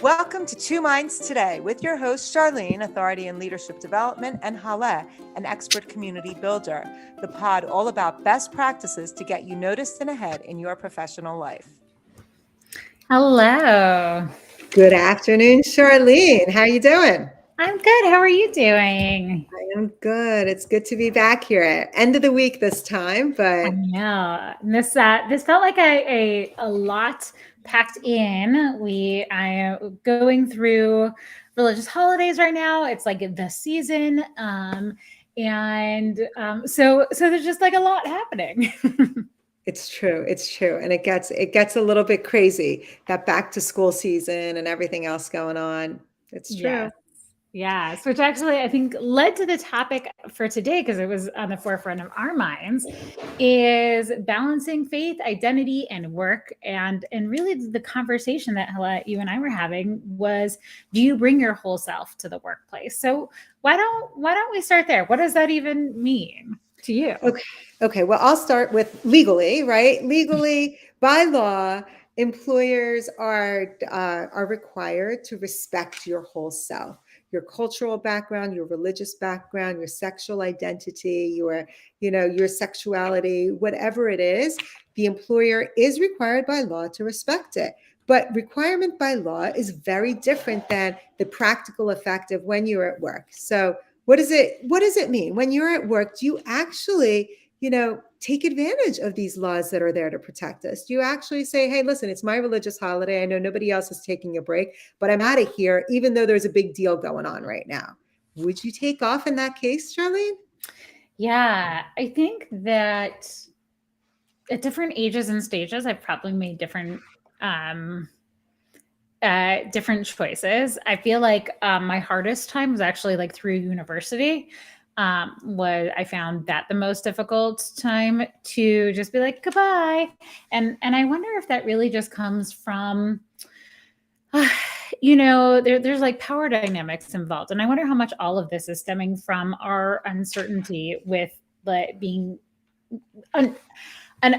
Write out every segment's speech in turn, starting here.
Welcome to Two Minds Today with your host, Charlene, authority in leadership development, and Haleh, an expert community builder. The pod all about best practices to get you noticed and ahead in your professional life. Hello. Good afternoon, Charlene. How are you doing? I'm good. How are you doing? I am good. It's good to be back here at end of the week this time, but I know. This felt like a lot packed in. I am going through religious holidays right now. It's like the season. So there's just like a lot happening. it's true. It's true. And it gets a little bit crazy, that back to school season and everything else going on. It's true. Yes, which actually I think led to the topic for today, because it was on the forefront of our minds, is balancing faith, identity, and work. And really the conversation that Haleh, you and I were having was, do you bring your whole self to the workplace? So why don't we start there? What does that even mean to you? Okay. Well, I'll start with legally, right? Legally, by law, employers are required to respect your whole self, your cultural background, your religious background, your sexual identity, your sexuality, whatever it is. The employer is required by law to respect it. But requirement by law is very different than the practical effect of when you're at work. So what does it mean when you're at work? Do you actually take advantage of these laws that are there to protect us? Do you actually say, hey, listen, it's my religious holiday. I know nobody else is taking a break, but I'm out of here, even though there's a big deal going on right now. Would you take off in that case, Charlene? Yeah, I think that at different ages and stages, I've probably made different choices. I feel like my hardest time was actually like through university. I found that the most difficult time to just be like goodbye, and I wonder if that really just comes from there's like power dynamics involved, and I wonder how much all of this is stemming from our uncertainty with being and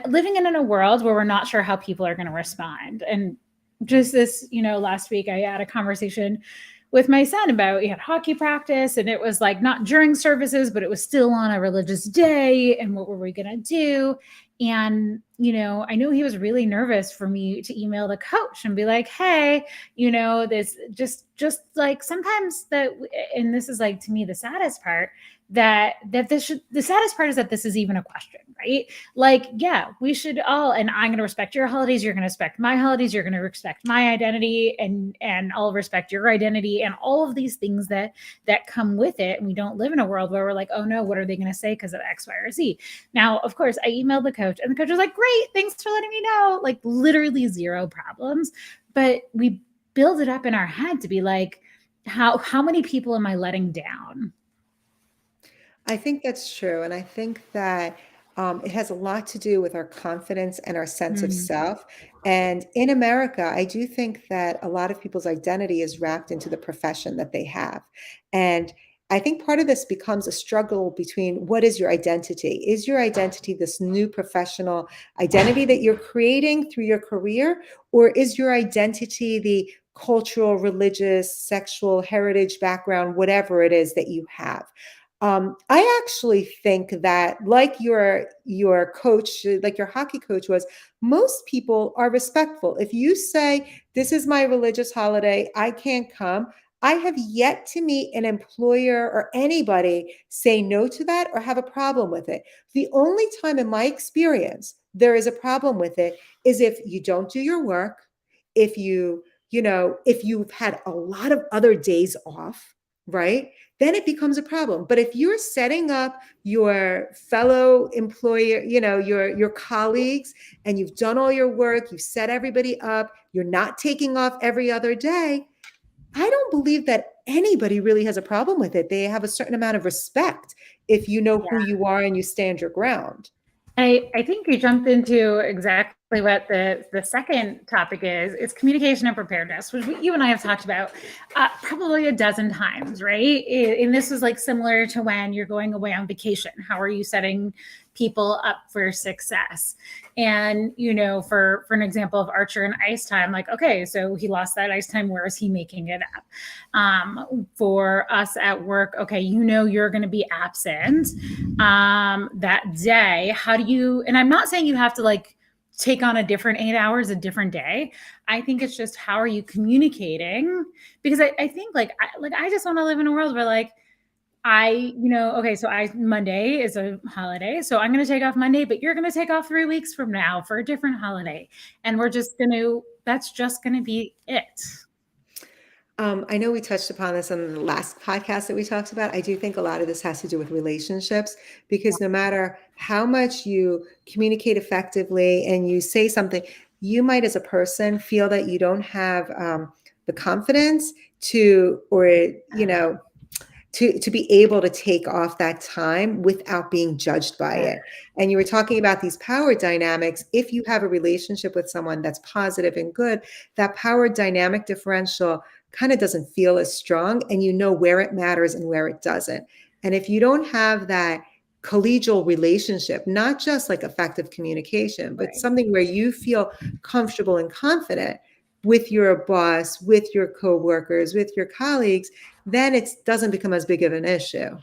living in a world where we're not sure how people are going to respond. And just this, last week I had a conversation with my son about, we had hockey practice, and it was like not during services, but it was still on a religious day. And what were we going to do? And, I know he was really nervous for me to email the coach and be like, hey, this just like sometimes and this is like, to me, the saddest part, the saddest part is that this is even a question, right? Like, yeah, we should all, and I'm going to respect your holidays. You're going to respect my holidays. You're going to respect my identity, and I'll respect your identity, and all of these things that come with it. And we don't live in a world where we're like, oh no, what are they going to say because of X, Y, or Z? Now, of course, I emailed the coach, and the coach was like, great, thanks for letting me know. Like, literally zero problems. But we build it up in our head to be like, how many people am I letting down? I think that's true. And I think that it has a lot to do with our confidence and our sense of self. And in America, I do think that a lot of people's identity is wrapped into the profession that they have. And I think part of this becomes a struggle between, what is your identity? Is your identity this new professional identity that you're creating through your career? Or is your identity the cultural, religious, sexual, heritage background, whatever it is that you have? I actually think that, like your coach, like your hockey coach was, most people are respectful. If you say, this is my religious holiday, I can't come, I have yet to meet an employer or anybody say no to that or have a problem with it. The only time in my experience there is a problem with it is if you don't do your work, if if you've had a lot of other days off, right? Then it becomes a problem. But if you're setting up your fellow employer, your colleagues, and you've done all your work, you've set everybody up, you're not taking off every other day, I don't believe that anybody really has a problem with it. They have a certain amount of respect if you know who you are and you stand your ground. I think you jumped into exactly what the second topic is communication and preparedness, which you and I have talked about probably a dozen times, right? And this is like similar to when you're going away on vacation. How are you setting people up for success? And, you know, for an example of Archer and ice time, like, okay, so he lost that ice time. Where is he making it up? For us at work, okay, you know, you're going to be absent that day. How do you, and I'm not saying you have to like take on a different 8 hours a different day. I think it's just, how are you communicating? Because I think I just want to live in a world where like, Monday is a holiday, so I'm going to take off Monday, but you're going to take off 3 weeks from now for a different holiday. And that's just going to be it. I know we touched upon this on the last podcast that we talked about. I do think a lot of this has to do with relationships, because no matter how much you communicate effectively and you say something, you might as a person feel that you don't have the confidence to be able to take off that time without being judged by it. And you were talking about these power dynamics. If you have a relationship with someone that's positive and good, that power dynamic differential kind of doesn't feel as strong, and you know where it matters and where it doesn't. And if you don't have that collegial relationship, not just like effective communication, but something where you feel comfortable and confident with your boss, with your coworkers, with your colleagues, then it doesn't become as big of an issue.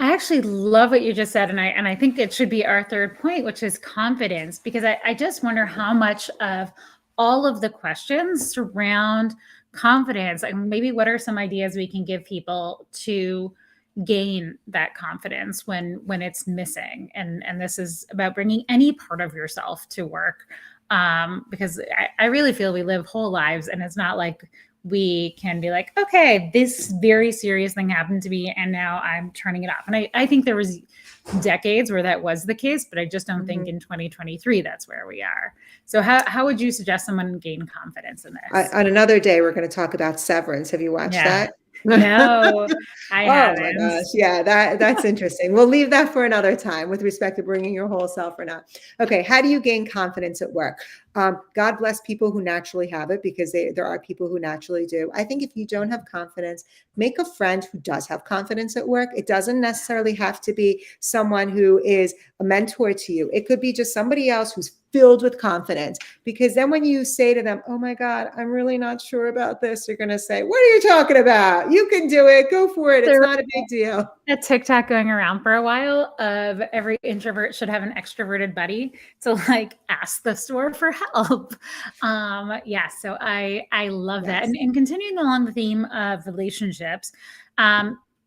I actually love what you just said. And I think it should be our third point, which is confidence, because I just wonder how much of all of the questions surround confidence. And maybe what are some ideas we can give people to gain that confidence when it's missing? And this is about bringing any part of yourself to work. Because I really feel we live whole lives, and it's not like we can be like, okay, this very serious thing happened to me and now I'm turning it off. And I think there was decades where that was the case, but I just don't think in 2023 that's where we are. So how would you suggest someone gain confidence in this? On another day, we're going to talk about Severance. Have you watched that? No, I haven't. Oh my gosh. Yeah, that's interesting. We'll leave that for another time with respect to bringing your whole self or not. Okay. How do you gain confidence at work? God bless people who naturally have it, because there are people who naturally do. I think if you don't have confidence, make a friend who does have confidence at work. It doesn't necessarily have to be someone who is a mentor to you. It could be just somebody else who's filled with confidence, because then when you say to them, oh my God, I'm really not sure about this, you're going to say, what are you talking about? You can do it. Go for it. It's not a big deal. A TikTok going around for a while of every introvert should have an extroverted buddy to like ask the store for help. So I love that. And continuing along the theme of relationships,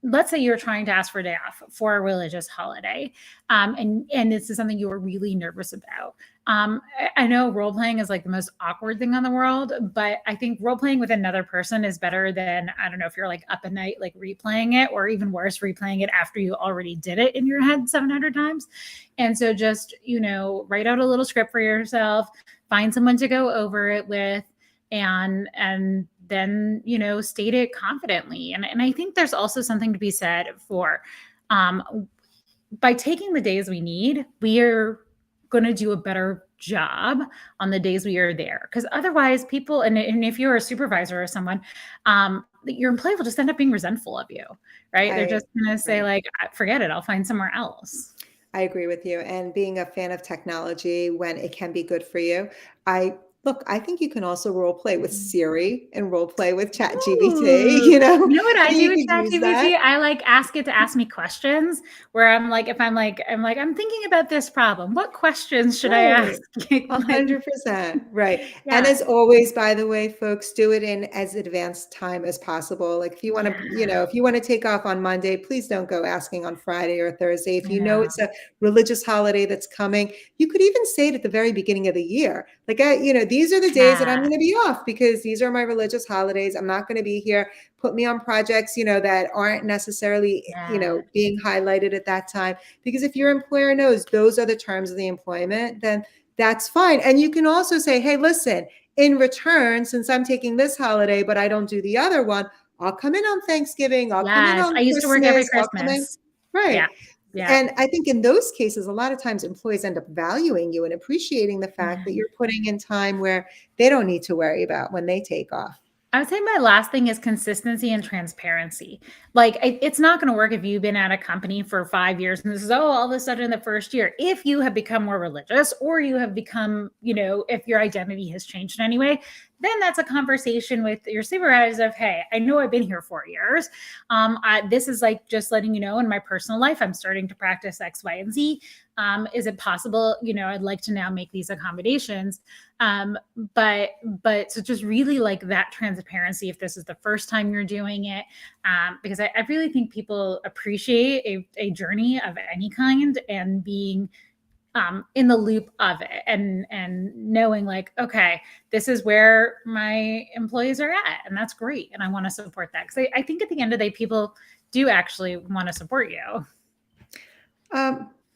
let's say you're trying to ask for a day off for a religious holiday, and this is something you're really nervous about. I know role playing is like the most awkward thing on the world, but I think role playing with another person is better than, I don't know, if you're like up at night, like replaying it, or even worse, replaying it after you already did it in your head 700 times. And so just, write out a little script for yourself, find someone to go over it with, and then, state it confidently. And I think there's also something to be said for, by taking the days we need, we are going to do a better job on the days we are there. Because otherwise people, and if you're a supervisor or someone, your employee will just end up being resentful of you, right? They're just going to say like, forget it, I'll find somewhere else. I agree with you. And being a fan of technology when it can be good for you, I think you can also role play with Siri and role play with ChatGPT. You know what I do with ChatGPT? I like ask it to ask me questions where I'm like, I'm thinking about this problem. What questions should I ask? 100%. Right. Yeah. And as always, by the way, folks, do it in as advanced time as possible. Like if you want to, if you want to take off on Monday, please don't go asking on Friday or Thursday. If you know it's a religious holiday that's coming, you could even say it at the very beginning of the year. Like, these are the days that I'm going to be off because these are my religious holidays. I'm not going to be here. Put me on projects, that aren't necessarily, being highlighted at that time. Because if your employer knows those are the terms of the employment, then that's fine. And you can also say, hey, listen, in return, since I'm taking this holiday, but I don't do the other one, I'll come in on Thanksgiving. I'll come in on I used to work every Christmas. Right. Yeah. Yeah. And I think in those cases, a lot of times employees end up valuing you and appreciating the fact that Yeah. you're putting in time where they don't need to worry about when they take off. I would say my last thing is consistency and transparency. Like, it's not going to work if you've been at a company for 5 years and this is, oh, all of a sudden the first year. If you have become more religious or you have become, if your identity has changed in any way, then that's a conversation with your supervisor of, hey, I know I've been here 4 years. This is like just letting you know in my personal life, I'm starting to practice X, Y, and Z. Is it possible, I'd like to now make these accommodations. But so just really like that transparency if this is the first time you're doing it, because I really think people appreciate a journey of any kind and being in the loop of it and knowing like, okay, this is where my employees are at, and that's great, and I want to support that because I think at the end of the day people do actually want to support you.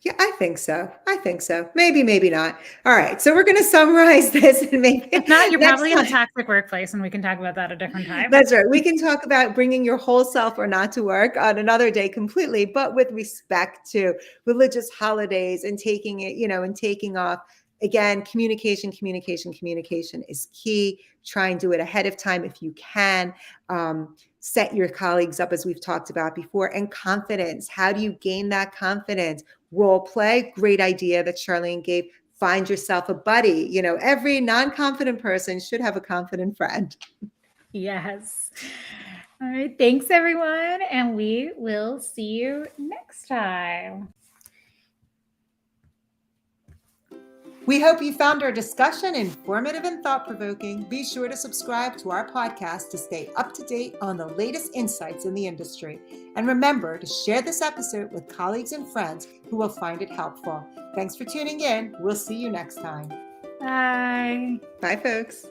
Yeah, I think so. I think so. Maybe, maybe not. All right. So we're going to summarize this and maybe If not, you're next probably in a time. toxic workplace, and we can talk about that a different time. That's right. We can talk about bringing your whole self or not to work on another day completely, but with respect to religious holidays and taking it, and taking off. Again, communication is key. Try and do it ahead of time if you can. Set your colleagues up, as we've talked about before, and confidence. How do you gain that confidence? Role play, great idea that Charlene gave. Find yourself a buddy. Every non-confident person should have a confident friend. Yes. All right. Thanks, everyone. And we will see you next time. We hope you found our discussion informative and thought-provoking. Be sure to subscribe to our podcast to stay up to date on the latest insights in the industry. And remember to share this episode with colleagues and friends who will find it helpful. Thanks for tuning in. We'll see you next time. Bye. Bye, folks.